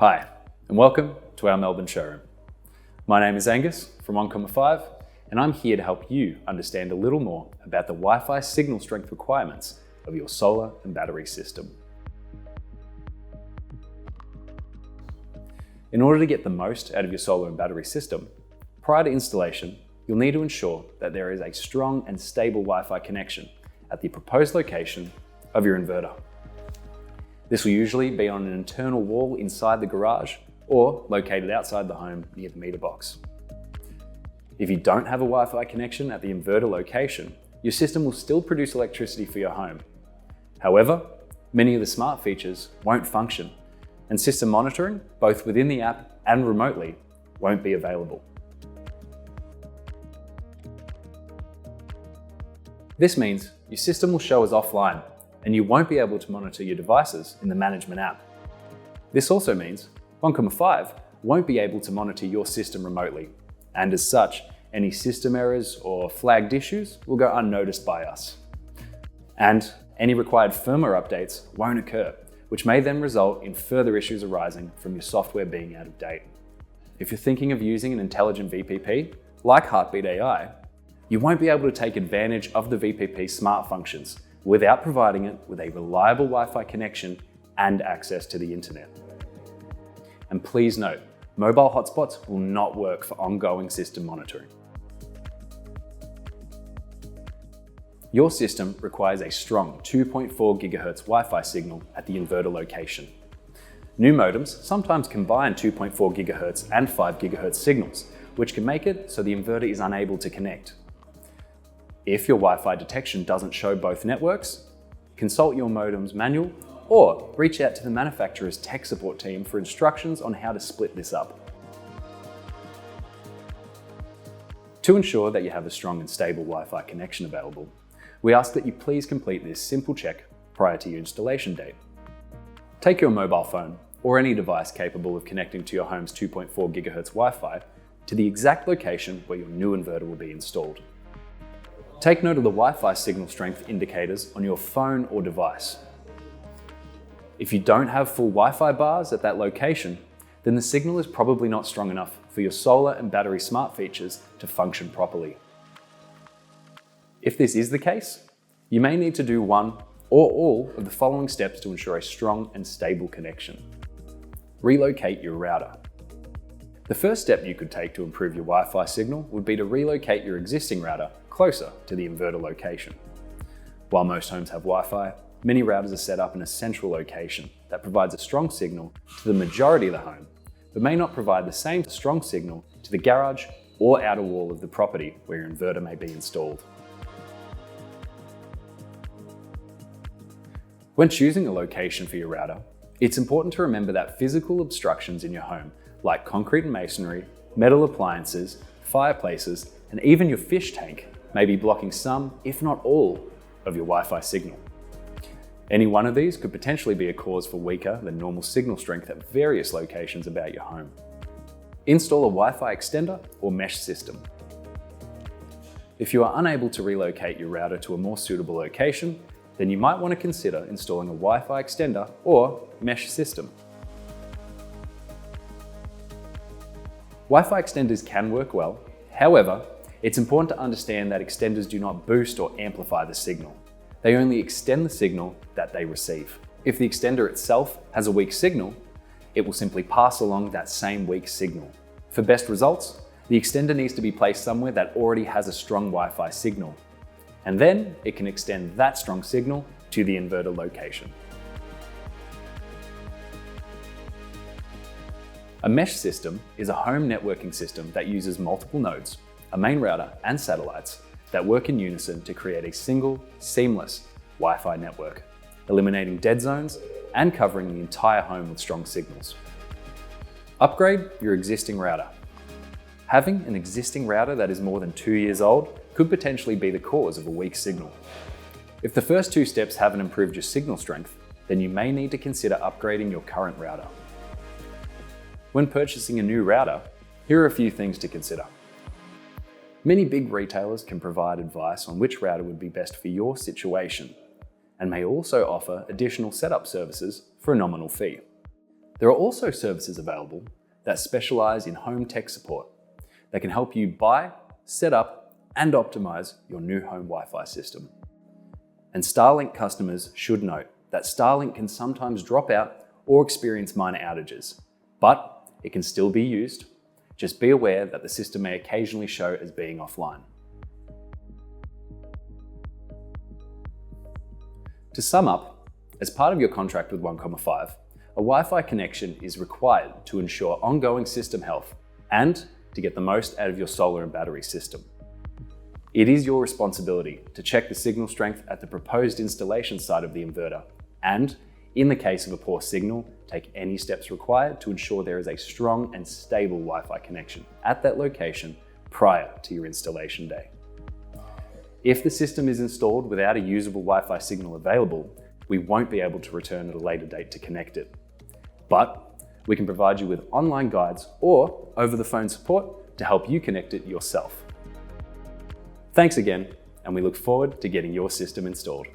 Hi, and welcome to our Melbourne showroom. My name is Angus from 1,5, and I'm here to help you understand a little more about the Wi-Fi signal strength requirements of your solar and battery system. In order to get the most out of your solar and battery system, prior to installation, you'll need to ensure that there is a strong and stable Wi-Fi connection at the proposed location of your inverter. This will usually be on an internal wall inside the garage or located outside the home near the meter box. If you don't have a Wi-Fi connection at the inverter location, your system will still produce electricity for your home. However, many of the smart features won't function, and system monitoring, both within the app and remotely, won't be available. This means your system will show as offline, and you won't be able to monitor your devices in the management app. This also means 1,5 won't be able to monitor your system remotely, and as such, any system errors or flagged issues will go unnoticed by us. And any required firmware updates won't occur, which may then result in further issues arising from your software being out of date. If you're thinking of using an intelligent VPP, like Heartbeat AI, you won't be able to take advantage of the VPP smart functions without providing it with a reliable Wi-Fi connection and access to the internet. And please note, mobile hotspots will not work for ongoing system monitoring. Your system requires a strong 2.4 GHz Wi-Fi signal at the inverter location. New modems sometimes combine 2.4 GHz and 5 GHz signals, which can make it so the inverter is unable to connect. If your Wi-Fi detection doesn't show both networks, consult your modem's manual or reach out to the manufacturer's tech support team for instructions on how to split this up. To ensure that you have a strong and stable Wi-Fi connection available, we ask that you please complete this simple check prior to your installation date. Take your mobile phone or any device capable of connecting to your home's 2.4 GHz Wi-Fi to the exact location where your new inverter will be installed. Take note of the Wi-Fi signal strength indicators on your phone or device. If you don't have full Wi-Fi bars at that location, then the signal is probably not strong enough for your solar and battery smart features to function properly. If this is the case, you may need to do one or all of the following steps to ensure a strong and stable connection. Relocate your router. The first step you could take to improve your Wi-Fi signal would be to relocate your existing router closer to the inverter location. While most homes have Wi-Fi, many routers are set up in a central location that provides a strong signal to the majority of the home, but may not provide the same strong signal to the garage or outer wall of the property where your inverter may be installed. When choosing a location for your router, it's important to remember that physical obstructions in your home, like concrete and masonry, metal appliances, fireplaces, and even your fish tank, may be blocking some, if not all, of your Wi-Fi signal. Any one of these could potentially be a cause for weaker than normal signal strength at various locations about your home. Install a Wi-Fi extender or mesh system. If you are unable to relocate your router to a more suitable location, then you might want to consider installing a Wi-Fi extender or mesh system. Wi-Fi extenders can work well. However, it's important to understand that extenders do not boost or amplify the signal. They only extend the signal that they receive. If the extender itself has a weak signal, it will simply pass along that same weak signal. For best results, the extender needs to be placed somewhere that already has a strong Wi-Fi signal, and then it can extend that strong signal to the inverter location. A mesh system is a home networking system that uses multiple nodes, a main router and satellites that work in unison to create a single, seamless Wi-Fi network, eliminating dead zones and covering the entire home with strong signals. Upgrade your existing router. Having an existing router that is more than 2 years old could potentially be the cause of a weak signal. If the first two steps haven't improved your signal strength, then you may need to consider upgrading your current router. When purchasing a new router, here are a few things to consider. Many big retailers can provide advice on which router would be best for your situation, and may also offer additional setup services for a nominal fee. There are also services available that specialize in home tech support that can help you buy, set up, and optimize your new home Wi-Fi system. And Starlink customers should note that Starlink can sometimes drop out or experience minor outages, but it can still be used. Just be aware that the system may occasionally show as being offline. To sum up, as part of your contract with 1,5, a Wi-Fi connection is required to ensure ongoing system health and to get the most out of your solar and battery system. It is your responsibility to check the signal strength at the proposed installation site of the inverter and, in the case of a poor signal, take any steps required to ensure there is a strong and stable Wi-Fi connection at that location prior to your installation day. If the system is installed without a usable Wi-Fi signal available, we won't be able to return at a later date to connect it. But we can provide you with online guides or over-the-phone support to help you connect it yourself. Thanks again, and we look forward to getting your system installed.